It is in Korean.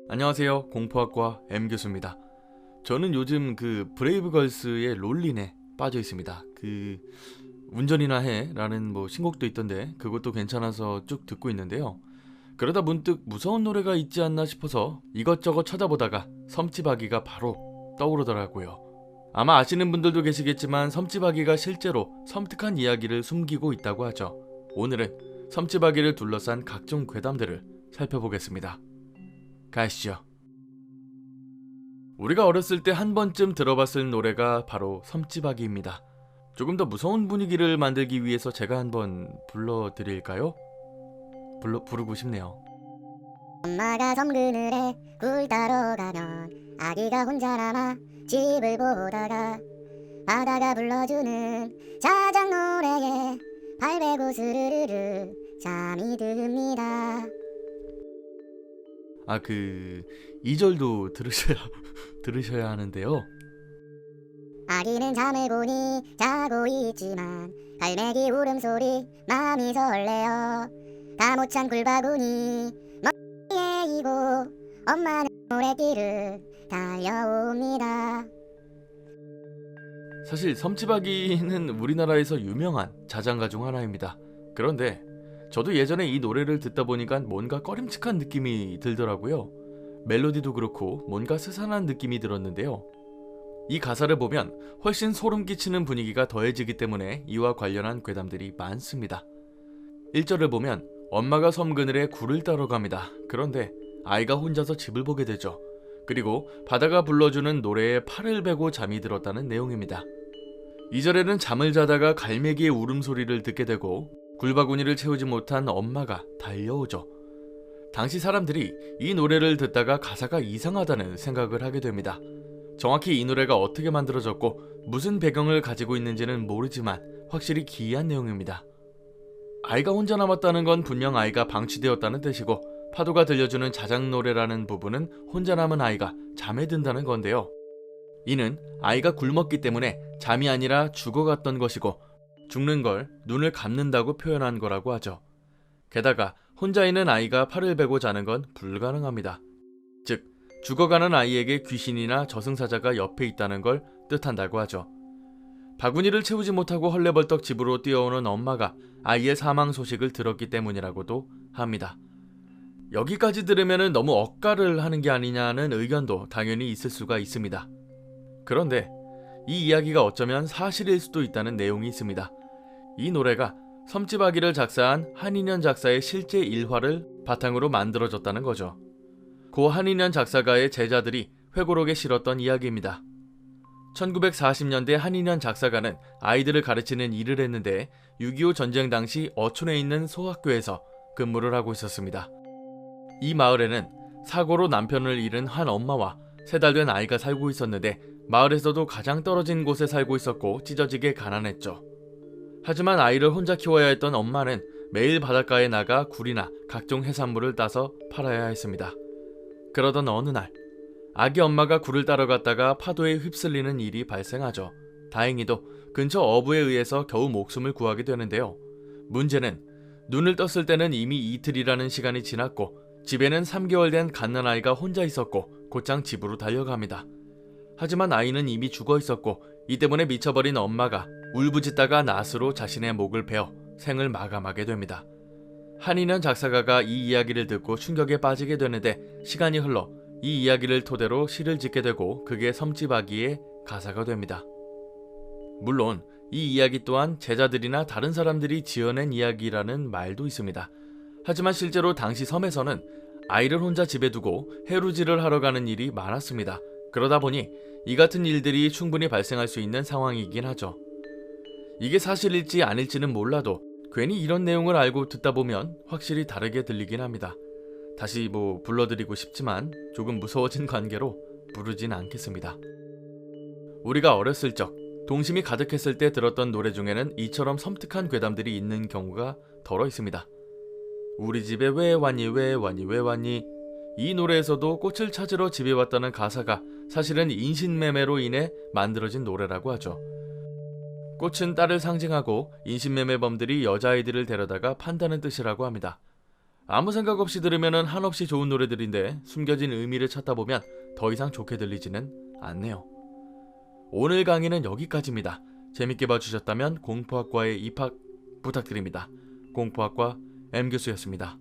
안녕하세요. 공포학과 M교수입니다. 저는 요즘 브레이브걸스의 롤린에 빠져 있습니다. 운전이나 해 라는 신곡도 있던데 그것도 괜찮아서 쭉 듣고 있는데요. 그러다 문득 무서운 노래가 있지 않나 싶어서 이것저것 찾아보다가 섬지박이가 바로 떠오르더라고요. 아마 아시는 분들도 계시겠지만 섬지박이가 실제로 섬뜩한 이야기를 숨기고 있다고 하죠. 오늘은 섬지박이를 둘러싼 각종 괴담들을 살펴보겠습니다. 가시죠. 우리가 어렸을 때 한 번쯤 들어봤을 노래가 바로 섬지박이입니다. 조금 더 무서운 분위기를 만들기 위해서 제가 한번 불러드릴까요? 부르고 싶네요. 엄마가 섬 그늘에 굴 따러 가면 아기가 혼자 남아 집을 보다가 바다가 불러주는 자작 노래에 발베고 스르르르 잠이 듭니다. 2절도 들으셔야 하는데요. 아기는 잠을 보니 자고 있지만 갈매기 울음소리 마음이 설레어 다 못 찬 굴바구니 머리에 이고 엄마는 모래길을 달려옵니다. 사실 섬지박이는 우리나라에서 유명한 자장가 중 하나입니다. 그런데 저도 예전에 이 노래를 듣다 보니까 뭔가 꺼림칙한 느낌이 들더라고요. 멜로디도 그렇고 뭔가 스산한 느낌이 들었는데요. 이 가사를 보면 훨씬 소름 끼치는 분위기가 더해지기 때문에 이와 관련한 괴담들이 많습니다. 1절을 보면 엄마가 섬 그늘에 굴을 따러 갑니다. 그런데 아이가 혼자서 집을 보게 되죠. 그리고 바다가 불러주는 노래에 팔을 베고 잠이 들었다는 내용입니다. 2절에는 잠을 자다가 갈매기의 울음소리를 듣게 되고 굴바구니를 채우지 못한 엄마가 달려오죠. 당시 사람들이 이 노래를 듣다가 가사가 이상하다는 생각을 하게 됩니다. 정확히 이 노래가 어떻게 만들어졌고 무슨 배경을 가지고 있는지는 모르지만 확실히 기이한 내용입니다. 아이가 혼자 남았다는 건 분명 아이가 방치되었다는 뜻이고 파도가 들려주는 자작노래라는 부분은 혼자 남은 아이가 잠에 든다는 건데요. 이는 아이가 굶었기 때문에 잠이 아니라 죽어갔던 것이고 죽는 걸 눈을 감는다고 표현한 거라고 하죠. 게다가 혼자 있는 아이가 팔을 베고 자는 건 불가능합니다. 즉 죽어가는 아이에게 귀신이나 저승사자가 옆에 있다는 걸 뜻한다고 하죠. 바구니를 채우지 못하고 헐레벌떡 집으로 뛰어오는 엄마가 아이의 사망 소식을 들었기 때문이라고도 합니다. 여기까지 들으면 너무 억가를 하는 게 아니냐는 의견도 당연히 있을 수가 있습니다. 그런데 이 이야기가 어쩌면 사실일 수도 있다는 내용이 있습니다. 이 노래가 섬지박이를 작사한 한인현 작사의 실제 일화를 바탕으로 만들어졌다는 거죠. 고 한인현 작사가의 제자들이 회고록에 실었던 이야기입니다. 1940년대 한인현 작사가는 아이들을 가르치는 일을 했는데 6.25 전쟁 당시 어촌에 있는 소학교에서 근무를 하고 있었습니다. 이 마을에는 사고로 남편을 잃은 한 엄마와 3달 된 아이가 살고 있었는데 마을에서도 가장 떨어진 곳에 살고 있었고 찢어지게 가난했죠. 하지만 아이를 혼자 키워야 했던 엄마는 매일 바닷가에 나가 굴이나 각종 해산물을 따서 팔아야 했습니다. 그러던 어느 날 아기 엄마가 굴을 따러 갔다가 파도에 휩쓸리는 일이 발생하죠. 다행히도 근처 어부에 의해서 겨우 목숨을 구하게 되는데요. 문제는 눈을 떴을 때는 이미 이틀이라는 시간이 지났고 집에는 3개월 된 갓난아이가 혼자 있었고 곧장 집으로 달려갑니다. 하지만 아이는 이미 죽어 있었고 이 때문에 미쳐버린 엄마가 울부짖다가 낫으로 자신의 목을 베어 생을 마감하게 됩니다. 한인현 작사가가 이 이야기를 듣고 충격에 빠지게 되는데 시간이 흘러 이 이야기를 토대로 시를 짓게 되고 그게 섬지박이의 가사가 됩니다. 물론 이 이야기 또한 제자들이나 다른 사람들이 지어낸 이야기라는 말도 있습니다. 하지만 실제로 당시 섬에서는 아이를 혼자 집에 두고 해루질을 하러 가는 일이 많았습니다. 그러다 보니 이 같은 일들이 충분히 발생할 수 있는 상황이긴 하죠. 이게 사실일지 아닐지는 몰라도 괜히 이런 내용을 알고 듣다 보면 확실히 다르게 들리긴 합니다. 다시 불러드리고 싶지만 조금 무서워진 관계로 부르진 않겠습니다. 우리가 어렸을 적 동심이 가득했을 때 들었던 노래 중에는 이처럼 섬뜩한 괴담들이 있는 경우가 덜어 있습니다. 우리 집에 왜 왔니 왜 왔니 왜 왔니. 이 노래에서도 꽃을 찾으러 집에 왔다는 가사가 사실은 인신매매로 인해 만들어진 노래라고 하죠. 꽃은 딸을 상징하고 인신매매범들이 여자아이들을 데려다가 판다는 뜻이라고 합니다. 아무 생각 없이 들으면 한없이 좋은 노래들인데 숨겨진 의미를 찾다 보면 더 이상 좋게 들리지는 않네요. 오늘 강의는 여기까지입니다. 재밌게 봐주셨다면 공포학과에 입학 부탁드립니다. 공포학과 M교수였습니다.